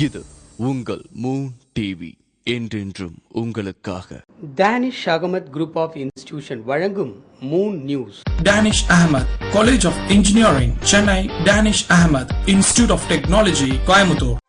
இது உங்கள் Moon TV, என்றென்றும் உங்களுக்காக. Danish Ahmed Group of Institution வழங்கும் Moon News. Danish Ahmed College of Engineering, Chennai. Danish Ahmed Institute of Technology, Coimbatore.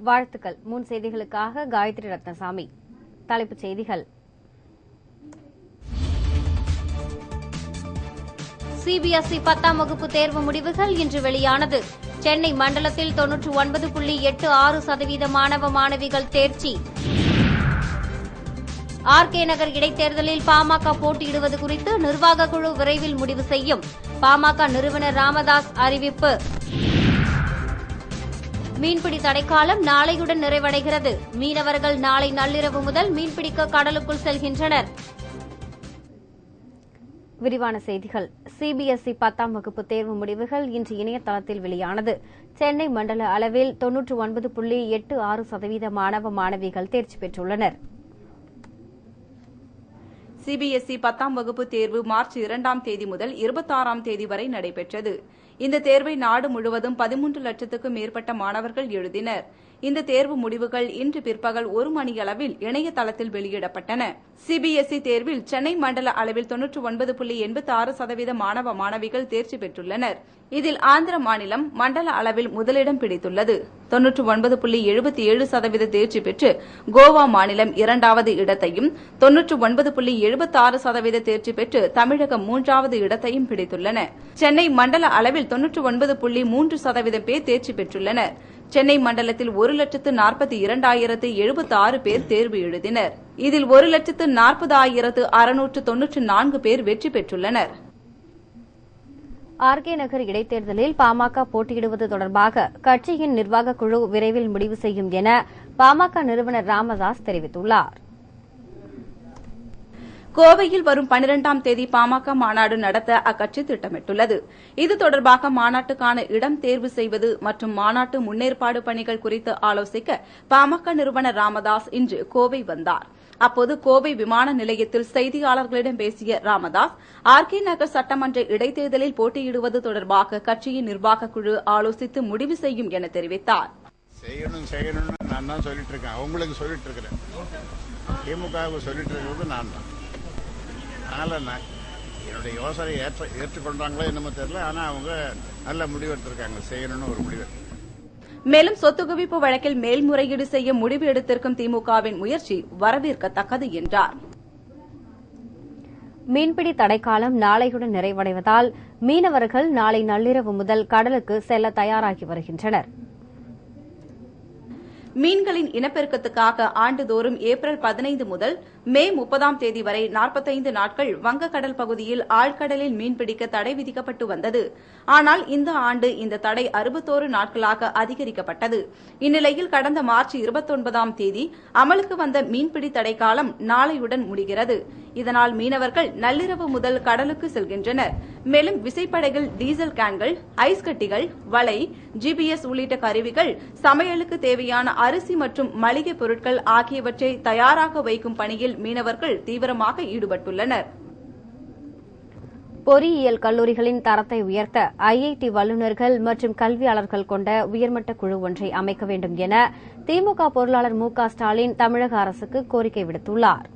வாழ்த்துக்கள். முன் செய்திகளுக்காக காயத்ரி ரத்னசாமி. தலைப்புச் செய்திகள். சிபிஎஸ்இ 10ஆம் வகுப்பு தேர்வு முடிவுகள் இன்று வெளியானது. சென்னை மண்டலத்தில் 99.86% மாணவ மாணவிகள் தேர்ச்சி. ஆர்கே நகர் இடைத்தேர்தலில் பாமக போட்டியிடுவது குறித்து நிர்வாக குழு விரைவில் முடிவு செய்யும். பாமக நிறுவனர் ராமதாஸ் அறிவிப்பு. மீன்பிடி தடைக்காலம் நாளையுடன் நிறைவடைகிறது. மீனவர்கள் நாளை நள்ளிரவு முதல் மீன்பிடிக்க கடலுக்குள் செல்கின்றனர். விரிவான செய்திகள். சிபிஎஸ்இ 10ஆம் வகுப்பு தேர்வு முடிவுகள் இன்று இணையதளத்தில் வெளியானது. சென்னை மண்டல அளவில் 99.86% மாணவ மாணவிகள் தேர்ச்சி பெற்றுள்ளனர். சிபிஎஸ்இ 10ஆம் வகுப்பு தேர்வு மார்ச் 2ஆம் தேதி முதல் 26ஆம் தேதி வரை நடைபெற்றது. இந்த தேர்வை நாடு முழுவதும் 13 லட்சத்துக்கும் மேற்பட்ட மாணவர்கள் எழுதினர். இந்த தேர்வு முடிவுகள் இன்று பிற்பகல் 1 மணியளவில் இணையதளத்தில் வெளியிடப்பட்டன. சிபிஎஸ்இ தேர்வில் சென்னை மண்டல அளவில் 99.86% மாணவ மாணவிகள் தேர்ச்சி பெற்றுள்ளனர். இதில் ஆந்திர மாநிலம் மண்டல அளவில் முதலிடம் பிடித்துள்ளது. 99.77% தேர்ச்சி பெற்று கோவா மாநிலம் 2வது இடத்தையும், 99.76% தேர்ச்சி பெற்று தமிழகம் 3வது இடத்தையும் பிடித்துள்ளன. சென்னை மண்டல அளவில் 99.3% பேர் தேர்ச்சி பெற்றுள்ளனர். சென்னை மண்டலத்தில் 1,42,076 பேர் தேர்வு எழுதினர். இதில் 1,40,694 பேர் வெற்றி பெற்றுள்ளனர். ஆர்கே நகர் இடைத்தேர்தலில் பாமக போட்டியிடுவது தொடர்பாக கட்சியின் நிர்வாக குழு விரைவில் முடிவு செய்யும் என பாமக நிறுவனர் ராமதாஸ் தெரிவித்துள்ளார். கோவையில் வரும் 12ஆம் தேதி பாமக மாநாடு நடத்த அக்கட்சி திட்டமிட்டுள்ளது. இது தொடர்பாக மாநாட்டுக்கான இடம் தேர்வு செய்வது மற்றும் மாநாட்டு முன்னேற்பாடு பணிகள் குறித்து ஆலோசிக்க பாமக நிறுவனர் ராமதாஸ் இன்று கோவை வந்தார். அப்போது கோவை விமான நிலையத்தில் செய்தியாளர்களிடம் பேசிய ராமதாஸ், ஆர்கே நகர் சட்டமன்ற இடைத்தேர்தலில் போட்டியிடுவது தொடர்பாக கட்சியின் நிர்வாக குழு ஆலோசித்து முடிவு செய்யும் என தெரிவித்தார். செய்யணும்னு நான் தான் சொல்லிட்டு இருக்கேன். அவங்களுக்கு சொல்லிட்டு இருக்கிறேன். திமுகவுக்கு சொல்லிட்டு இருக்கிறது நான் தான். அதனால என்னுடைய யோசனை ஏற்றுக்கொண்டாங்களோ என்னமோ தெரியல. ஆனா அவங்க நல்ல முடிவு எடுத்திருக்காங்க. செய்யணும்னு ஒரு முடிவு. மேலும் சொத்து குவிப்பு வழக்கில் மேல்முறையீடு செய்ய முடிவு எடுத்திருக்கும் திமுகவின் முயற்சி வரவேற்கத்தக்கது என்றார். மீன்பிடி தடைக்காலம் நாளையுடன் நிறைவடைவதால் மீனவர்கள் நாளை நள்ளிரவு முதல் கடலுக்கு செல்ல தயாராகி வருகின்றனர். மீன்களின் இனப்பெருக்கத்துக்காக ஆண்டுதோறும் ஏப்ரல் 15 முதல் மே 30ஆம் தேதி வரை 45 நாட்கள் வங்கக்கடல் பகுதியில் ஆழ்கடலில் மீன்பிடிக்க தடை விதிக்கப்பட்டு வந்தது. ஆனால் இந்த ஆண்டு இந்த தடை 61 நாட்களாக அதிகரிக்கப்பட்டது. இந்நிலையில் கடந்த மார்ச் 29ஆம் தேதி அமலுக்கு வந்த மீன்பிடி தடைக்காலம் நாளையுடன் முடிகிறது. இதனால் மீனவர்கள் நள்ளிரவு முதல் கடலுக்கு செல்கின்றனர். மேலும் விசைப்படகில் டீசல் கேன்கள், ஐஸ் கட்டிகள், வலை, ஜிபிஎஸ் உள்ளிட்ட கருவிகள், சமையலுக்கு தேவையான அரிசி மற்றும் மளிகை பொருட்கள் ஆகியவற்றை தயாராக வைக்கும் பணியில் மீனவர்கள் தீவிரமாக ஈடுபட்டுள்ளனர். பொறியியல் கல்லூரிகளின் தரத்தை உயர்த்த ஐஐடி வல்லுநர்கள் மற்றும் கல்வியாளர்கள் கொண்ட உயர்மட்ட குழு ஒன்றை அமைக்க வேண்டும் என திமுக பொருளாளர் மு.க. ஸ்டாலின் தமிழக அரசுக்கு கோரிக்கை விடுத்துள்ளார்.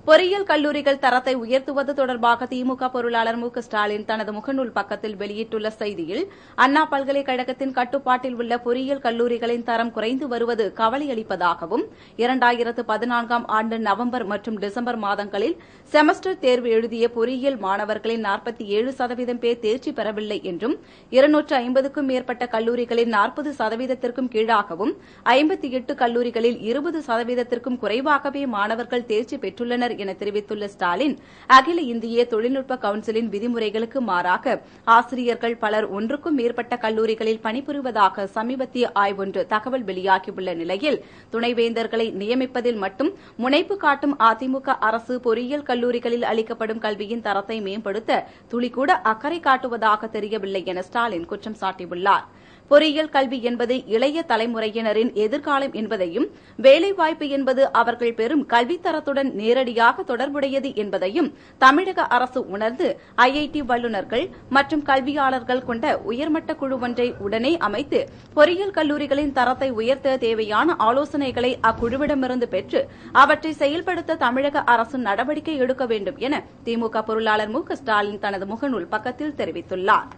பொறியியல் கல்லூரிகள் தரத்தை உயர்த்துவது தொடர்பாக திமுக பொருளாளர் மு.க. ஸ்டாலின் தனது முகநூல் பக்கத்தில் வெளியிட்டுள்ள செய்தியில், அண்ணா பல்கலைக்கழகத்தின் கட்டுப்பாட்டில் உள்ள பொறியியல் கல்லூரிகளின் தரம் குறைந்து வருவது கவலையளிப்பதாகவும், 2014ஆம் ஆண்டு நவம்பர் மற்றும் டிசம்பர் மாதங்களில் செமஸ்டர் தேர்வு எழுதிய பொறியியல் மாணவர்களின் 47% பேர் தேர்ச்சி பெறவில்லை என்றும், 250க்கும் மேற்பட்ட கல்லூரிகளில் 40%த்திற்கும் கீழாகவும், 58 கல்லூரிகளில் 20%த்திற்கும் குறைவாகவே மாணவர்கள் தேர்ச்சி பெற்றுள்ளனர் என தெரிவித்துள்ள ஸ்டாலின், அகில இந்திய தொழில்நுட்ப கவுன்சிலின் விதிமுறைகளுக்கு மாறாக ஆசிரியர்கள் பலர் ஒன்றுக்கும் மேற்பட்ட கல்லூரிகளில் பணிபுரிவதாக சமீபத்திய ஆய்வொன்று தகவல் வெளியாகியுள்ள நிலையில் துணைவேந்தர்களை நியமிப்பதில் மட்டும் முனைப்பு காட்டும் அதிமுக அரசு பொறியியல் கல்லூரிகளில் அளிக்கப்படும் கல்வியின் தரத்தை மேம்படுத்த துளிக்கூட அக்கறை காட்டுவதாக தெரியவில்லை என ஸ்டாலின் குற்றம் சாட்டியுள்ளார். பொறியியல் கல்வி என்பது இளைய தலைமுறையினரின் எதிர்காலம் என்பதையும், வேலைவாய்ப்பு என்பது அவர்கள் பெறும் கல்வித்தரத்துடன் நேரடியாக தொடர்புடையது என்பதையும் தமிழக அரசு உணர்ந்து ஐஐடி வல்லுநர்கள் மற்றும் கல்வியாளர்கள் கொண்ட உயர்மட்ட குழு ஒன்றை உடனே அமைத்து பொறியியல் கல்லூரிகளின் தரத்தை உயர்த்த தேவையான ஆலோசனைகளை அக்குழுவிடமிருந்து பெற்று அவற்றை செயல்படுத்த தமிழக அரசு நடவடிக்கை எடுக்க வேண்டும் என திமுக பொருளாளர் மு க ஸ்டாலின் தனது முகநூல் பக்கத்தில் தெரிவித்துள்ளார்.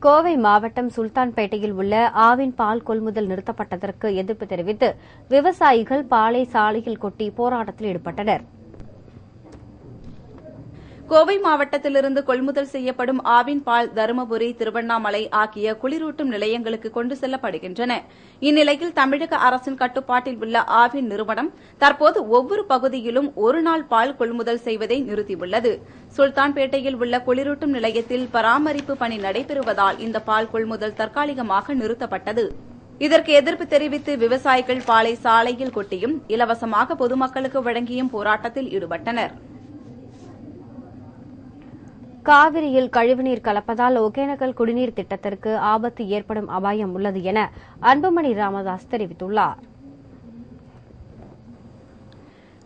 கோவை மாவட்டம் சுல்தான்பேட்டையில் உள்ள ஆவின் பால் கொள்முதல் நிறுத்தப்பட்டதற்கு எதிர்ப்பு தெரிவித்து விவசாயிகள் பாலை சாலையில் கொட்டி போராட்டத்தில் ஈடுபட்டனர். கோவை மாவட்டத்திலிருந்து கொள்முதல் செய்யப்படும் ஆவின் பால் தருமபுரி, திருவண்ணாமலை ஆகிய குளிரூட்டும் நிலையங்களுக்கு கொண்டு செல்லப்படுகின்றன. இந்நிலையில் தமிழக அரசின் கட்டுப்பாட்டில் உள்ள ஆவின் நிறுவனம் தற்போது ஒவ்வொரு பகுதியிலும் ஒருநாள் பால் கொள்முதல் செய்வதை நிறுத்தியுள்ளது. சுல்தான்பேட்டையில் உள்ள குளிரூட்டும் நிலையத்தில் பராமரிப்பு பணி நடைபெறுவதால் இந்த பால் கொள்முதல் தற்காலிகமாக நிறுத்தப்பட்டது. இதற்கு எதிர்ப்பு தெரிவித்து விவசாயிகள் பாலை சாலையில் கொட்டியும் இலவசமாக பொதுமக்களுக்கு வழங்கியும் போராட்டத்தில் ஈடுபட்டனர். காவிரியில் கழிவுநீர் கலப்பதால் ஒகேனக்கல் குடிநீர் திட்டத்திற்கு ஆபத்து ஏற்படும் அபாயம் உள்ளது என அன்புமணி ராமதாஸ் தெரிவித்துள்ளார்.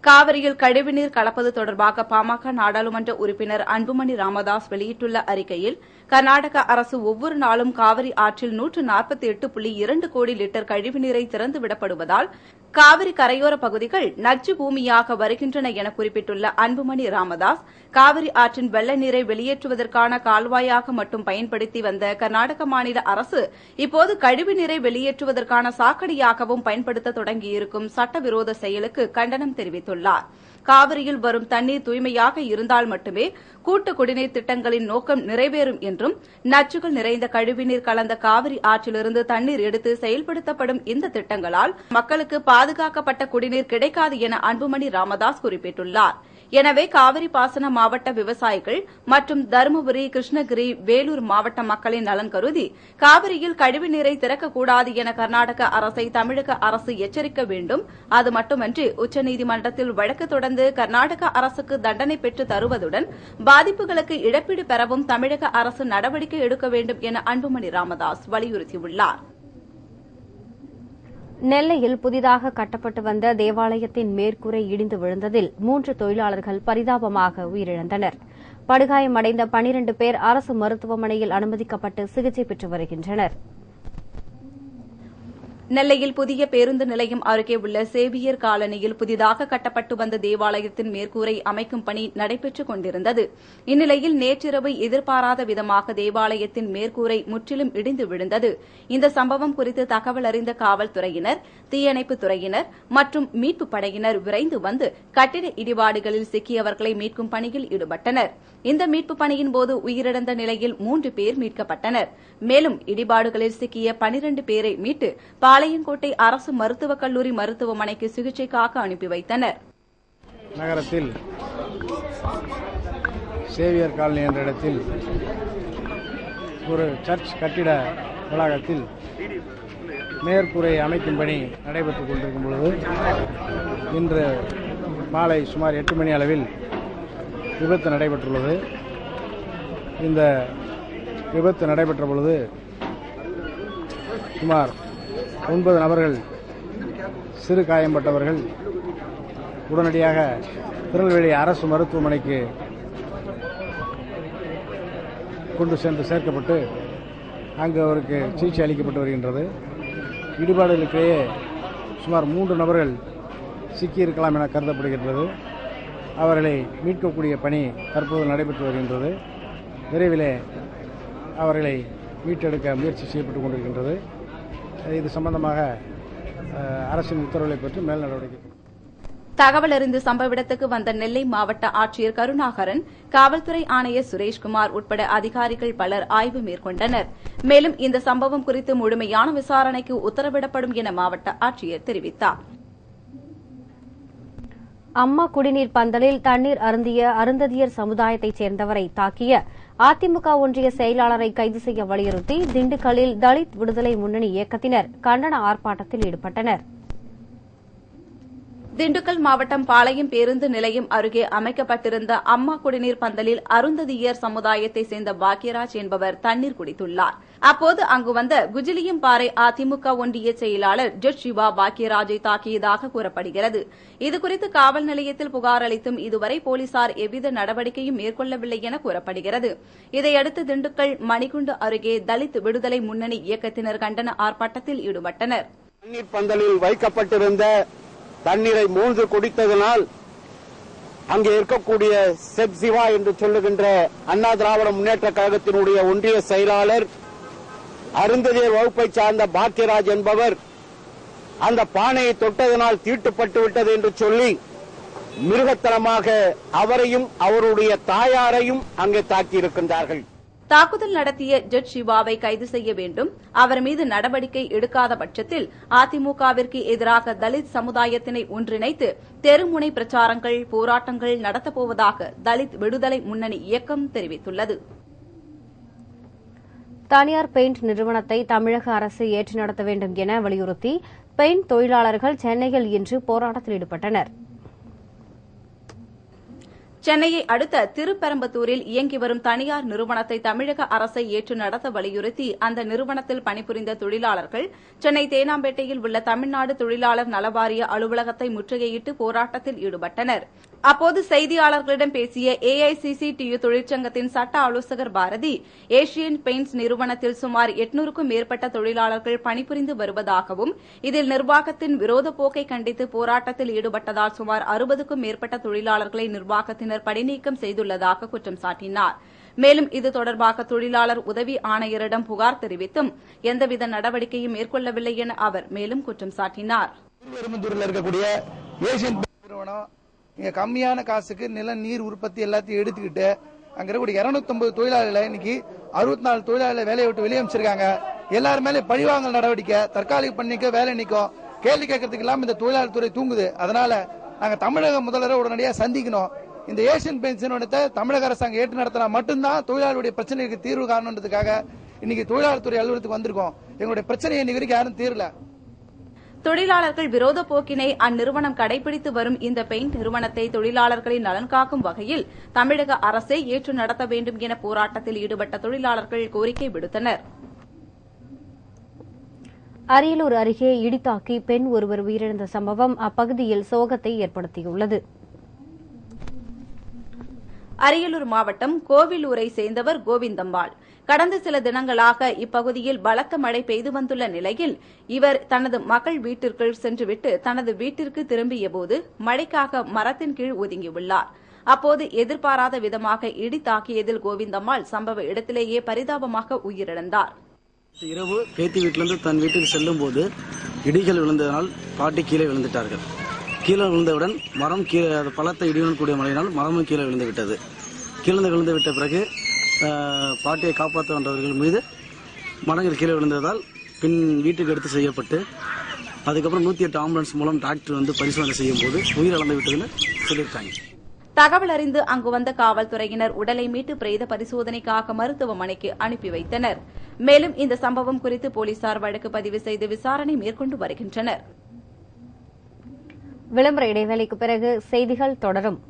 காவிரியில் கழிவுநீர் கலப்பது தொடர்பாக பாமக நாடாளுமன்ற உறுப்பினர் அன்புமணி ராமதாஸ் வெளியிட்டுள்ள அறிக்கையில், கர்நாடக அரசு ஒவ்வொரு நாளும் காவிரி ஆற்றில் 148.2 கோடி லிட்டர் கழிவுநீரை திறந்துவிடப்படுவதால் காவிரி கரையோர பகுதிகள் நச்சு பூமியாக வருகின்றன என குறிப்பிட்டுள்ள அன்புமணி ராமதாஸ், காவிரி ஆற்றின் வெள்ள நீரை வெளியேற்றுவதற்கான கால்வாயாக மட்டும் பயன்படுத்தி வந்த கர்நாடக மாநில அரசு இப்போது கழிவுநீரை வெளியேற்றுவதற்கான சாக்கடையாகவும் பயன்படுத்த தொடங்கியிருக்கும் சட்டவிரோத செயலுக்கு கண்டனம் தெரிவித்துள்ளார். காவிரியில் வரும் தண்ணீர் தூய்மையாக இருந்தால் மட்டுமே கூட்டு குடிநீர் திட்டங்களின் நோக்கம் நிறைவேறும் என்றும், நச்சுகள் நிறைந்த கழிவுநீர் கலந்த காவிரி ஆற்றிலிருந்து தண்ணீர் எடுத்து செயல்படுத்தப்படும் இந்த திட்டங்களால் மக்களுக்கு பாதுகாக்கப்பட்ட குடிநீர் கிடைக்காது என அன்புமணி ராமதாஸ் குறிப்பிட்டுள்ளார். எனவே காவிரி பாசன மாவட்ட விவசாயிகள் மற்றும் தருமபுரி, கிருஷ்ணகிரி, வேலூர் மாவட்ட மக்களின் நலன் கருதி காவிரியில் கழிவுநீரை திறக்கக்கூடாது என கர்நாடக அரசை தமிழக அரசு எச்சரிக்க வேண்டும். அது மட்டுமன்றி உச்சநீதிமன்றத்தில் வழக்கு தொடர்ந்து கர்நாடக அரசுக்கு தண்டனை பெற்று தருவதுடன் பாதிப்புகளுக்கு இழப்பீடு பெறவும் தமிழக அரசு நடவடிக்கை எடுக்க வேண்டும் என அன்புமணி ராமதாஸ் வலியுறுத்தியுள்ளார். நெல்லையில் புதிதாக கட்டப்பட்டு வந்த தேவாலயத்தின் மேற்கூரை இடிந்து விழுந்ததில் 3 தொழிலாளர்கள் பரிதாபமாக உயிரிழந்தனர். படுகாயமடைந்த 12 பேர் அரசு மருத்துவமனையில் அனுமதிக்கப்பட்டு சிகிச்சை பெற்று வருகின்றனர். நெல்லையில் புதிய பேருந்து நிலையம் அருகே உள்ள சேவியர் காலனியில் புதிதாக கட்டப்பட்டு வந்த தேவாலயத்தின் மேற்கூரை அமைக்கும் பணி நடைபெற்றுக் கொண்டிருந்தது. இந்நிலையில் நேற்றிரவு எதிர்பாராத விதமாக தேவாலயத்தின் மேற்கூரை முற்றிலும் இடிந்து விழுந்தது. இந்த சம்பவம் குறித்து தகவல் அறிந்த காவல்துறையினர், தீயணைப்புத் துறையினர் மற்றும் மீட்புப் படையினர் விரைந்து வந்து கட்டிட இடிபாடுகளில் சிக்கியவர்களை மீட்கும் பணியில் ஈடுபட்டனர். இந்த மீட்புப் பணியின் போது உயிரிழந்த நிலையில் 3 பேர் மீட்கப்பட்டனர். மேலும் இடிபாடுகளில் சிக்கிய 12 பேரை மீட்டு பாளையங்கோட்டை அரசு மருத்துவக் கல்லூரி மருத்துவமனைக்கு சிகிச்சைக்காக அனுப்பி வைத்தனர். நகரத்தில் சேவியர் காலனி என்ற இடத்தில் ஒரு சர்ச் கட்டிட வளாகத்தில் மேற்கூரை அமைக்கும் பணி நடைபெற்றுக் கொண்டிருக்கும் பொழுது இன்று மாலை சுமார் 8 மணி அளவில் விபத்து நடைபெற்றுள்ளது. இந்த விபத்து நடைபெற்ற பொழுது சுமார் 9 நபர்கள் சிறு காயம்பட்டவர்கள் உடனடியாக திருநெல்வேலி அரசு மருத்துவமனைக்கு கொண்டு சென்று சேர்க்கப்பட்டு அங்கு அவருக்கு சிகிச்சை அளிக்கப்பட்டு வருகின்றது. இடிபாடுகளுக்கிடையே சுமார் 3 நபர்கள் சிக்கியிருக்கலாம் என கருதப்படுகின்றது. அவர்களை மீட்கக்கூடிய பணி தற்போது நடைபெற்று வருகின்றது. விரைவிலே அவர்களை மீட்டெடுக்க முயற்சி செய்யப்பட்டுக் கொண்டிருக்கின்றது. இது சம்பந்தமாக அரசின் உத்தரவுகளை பெற்று மேல் நடவடிக்கை. தகவல் அறிந்து சம்பவ இடத்துக்கு வந்த நெல்லை மாவட்ட ஆட்சியர் கருணாகரன், காவல்துறை ஆணையர் சுரேஷ்குமார் உட்பட அதிகாரிகள் பலர் ஆய்வு மேற்கொண்டனர். மேலும் இந்த சம்பவம் குறித்து முழுமையான விசாரணைக்கு உத்தரவிடப்படும் என மாவட்ட ஆட்சியர் தெரிவித்தார். அம்மா குடிநீர் பந்தலில் தண்ணீர் அருந்திய அருந்ததியர் சமுதாயத்தைச் சேர்ந்தவரை தாக்கிய அதிமுக ஒன்றிய செயலாளரை கைது செய்ய வலியுறுத்தி திண்டுக்கல்லில் தலித் விடுதலை முன்னணி இயக்கத்தினர் கண்டன ஆர்ப்பாட்டத்தில் ஈடுபட்டனர். திண்டுக்கல் மாவட்டம் பாளையம் பேருந்து நிலையம் அருகே அமைக்கப்பட்டிருந்த அம்மா குடிநீர் பந்தலில் அருந்ததியர் சமுதாயத்தை சேர்ந்த பாக்யராஜ் என்பவர் தண்ணீர் குடித்துள்ளார். அப்போது அங்கு வந்த குஜிலியம்பாறை அதிமுக ஒன்றிய செயலாளர் ஜெட் சிவா பாக்யராஜை தாக்கியதாக கூறப்படுகிறது. இதுகுறித்து காவல் நிலையத்தில் புகார் அளித்தும் இதுவரை போலீசார் எவ்வித நடவடிக்கையும் மேற்கொள்ளவில்லை என கூறப்படுகிறது. இதையடுத்து திண்டுக்கல் மணிகுண்டு அருகே தலித் விடுதலை முன்னணி இயக்கத்தினர் கண்டன ஆர்ப்பாட்டத்தில் ஈடுபட்டனர். தண்ணீர் பந்தலில் வைக்கப்பட்டிருந்த தண்ணீரை மூழ்கு குடித்ததனால் அங்கே இருக்கக்கூடிய செப் சிவா என்று சொல்லுகின்ற அண்ணா திராவிட முன்னேற்ற கழகத்தினுடைய ஒன்றிய செயலாளர் அருந்ததியர் வகுப்பை சார்ந்த பாக்யராஜ் என்பவர் அந்த பானையை தொட்டதனால் தீட்டுப்பட்டு விட்டது என்று சொல்லி மிருகத்தனமாக அவரையும் அவருடைய தாயாரையும் அங்கே தாக்கியிருக்கின்றார்கள். தாக்குதல் நடத்திய ஜெட் சிவாவை கைது செய்ய வேண்டும். அவர் மீது நடவடிக்கை எடுக்காத பட்சத்தில் அதிமுகவிற்கு எதிராக தலித் சமுதாயத்தினை ஒன்றிணைத்து தெருமுனை பிரச்சாரங்கள் போராட்டங்கள் நடத்தப்போவதாக தலித் விடுதலை முன்னணி இயக்கம் தெரிவித்துள்ளது. தனியார் பெயிண்ட் நிறுவனத்தை தமிழக அரசு ஏற்று நடத்த வேண்டும் என வலியுறுத்தி பெயிண்ட் தொழிலாளர்கள் சென்னையில் இன்று போராட்டத்தில் ஈடுபட்டனர். சென்னையை அடுத்த திருப்பெரும்பத்தூரில் இயங்கி வரும் தனியார் நிறுவனத்தை தமிழக அரசை ஏற்று நடத்த வலியுறுத்தி அந்த நிறுவனத்தில் பணிபுரிந்த தொழிலாளர்கள் சென்னை தேனாம்பேட்டையில் உள்ள தமிழ்நாடு தொழிலாளர் நலவாரிய அலுவலகத்தை முற்றுகையிட்டு போராட்டத்தில் ஈடுபட்டனர். அப்போது செய்தியாளர்களிடம் பேசிய ஏஐசிசிடியு தொழிற்சங்கத்தின் சட்ட ஆலோசகர் பாரதி, ஏசியன் பெயிண்ட்ஸ் நிறுவனத்தில் சுமார் 800க்கும் மேற்பட்ட தொழிலாளர்கள் பணிபுரிந்து வருவதாகவும் இதில் நிர்வாகத்தின் விரோத போக்கை கண்டித்து போராட்டத்தில் ஈடுபட்டதால் சுமார் 60க்கும் மேற்பட்ட தொழிலாளர்களை நிர்வாகத்தினர் பணிநீக்கம் செய்துள்ளதாக குற்றம் சாட்டினார். மேலும் இது தொடர்பாக தொழிலாளர் உதவி ஆணையரிடம் புகார் தெரிவித்தும் எந்தவித நடவடிக்கையும் மேற்கொள்ளவில்லை என அவர் மேலும் குற்றம் சாட்டினார். இங்க கம்மியான காசுக்கு நில நீர் உற்பத்தி எல்லாத்தையும் எடுத்துக்கிட்டு அங்க இருக்கக்கூடிய 250 தொழிலாளர்களை இன்னைக்கு 64 தொழிலாளர்களை வேலையை விட்டு வெளியே அமைச்சிருக்காங்க. எல்லாரும் மேலே பழிவாங்கல் நடவடிக்கை, தற்காலிக பண்ணிக்க வேலை நிற்கும். கேள்வி கேட்கறதுக்கு இல்லாம இந்த தொழிலாளர் துறை தூங்குது. அதனால நாங்க தமிழக முதல்வரை உடனடியாக சந்திக்கணும். இந்த ஏசியன் பெயிண்ட்ஸ் நிறுவனத்தை தமிழக அரசாங்கம் ஏற்று நடத்தினா மட்டும்தான் தொழிலாளருடைய பிரச்சனைக்கு தீர்வு காரணன்றதுக்காக இன்னைக்கு தொழிலாளர் துறை அலுவலகத்துக்கு வந்திருக்கோம். எங்களுடைய பிரச்சனையை இன்னைக்கு வரைக்கும் யாரும் தீரல. தொழிலாளர்கள் விரோத போக்கினை அந்நிறுவனம் கடைபிடித்து வரும் இந்த பெயிண்ட் நிறுவனத்தை தொழிலாளர்களின் நலன் காக்கும் வகையில் தமிழக அரசை ஏற்று நடத்த வேண்டும் என போராட்டத்தில் ஈடுபட்ட தொழிலாளர்கள் கோரிக்கை விடுத்தனர். அரியலூர் அருகே இடித்தாக்கி பெண் ஒருவர் உயிரிழந்த சம்பவம் அப்பகுதியில் சோகத்தை ஏற்படுத்தியுள்ளது. அரியலூர் மாவட்டம் கோவிலூரை சேர்ந்தவர் கோவிந்தம்பாள். கடந்த சில தினங்களாக இப்பகுதியில் பலத்த மழை பெய்து வந்துள்ள நிலையில் இவர் தனது மகள் வீட்டிற்குள் சென்றுவிட்டு தனது வீட்டிற்கு திரும்பியபோது மழைக்காக மரத்தின் கீழ் ஒதுங்கியுள்ளார். அப்போது எதிர்பாராத விதமாக இடி தாக்கியதில் கோவிந்தம்மாள் சம்பவ இடத்திலேயே பரிதாபமாக உயிரிழந்தார். இரவு பேத்தி வீட்டிலிருந்து தன் வீட்டுக்கு செல்லும் போது இடிகள் விழுந்ததனால் பாட்டி கீழே விழுந்துட்டார்கள். கீழே விழுந்தவுடன் மரம் கீழே பலத்த இடியுடன் கூடிய மழையினால் மரமும் கீழே விழுந்து விட்டது. கீழே விழுந்து விட்ட பிறகு பாட்டியை காப்பாற்ற வந்தவர்கள் மீது மரங்கள் கீழே விழுந்ததால் பின் வீட்டுக்கு எடுத்து செய்யப்பட்டு அதுக்கப்புறம் 108 ஆம்புலன்ஸ் மூலம் டாக்டர் வந்து பரிசோதனை செய்யும் போது உயிரிழந்து விட்டதுன்னு சொல்லியிருக்காங்க. தகவல் அறிந்து அங்கு வந்த காவல்துறையினர் உடலை மீட்டு பிரேத பரிசோதனைக்காக மருத்துவமனைக்கு அனுப்பி வைத்தனர். மேலும் இந்த சம்பவம் குறித்து போலீசார் வழக்கு பதிவு செய்து விசாரணை மேற்கொண்டு வருகின்றனர். விளம்பர இடைவேளைக்கு பிறகு செய்திகள் தொடரும்.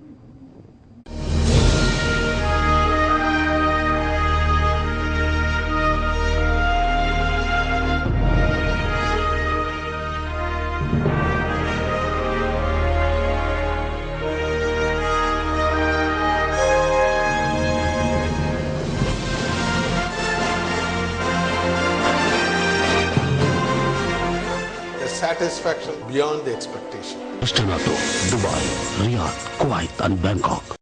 Satisfaction beyond the expectation. Dubai, Riyadh, Kuwait and Bangkok.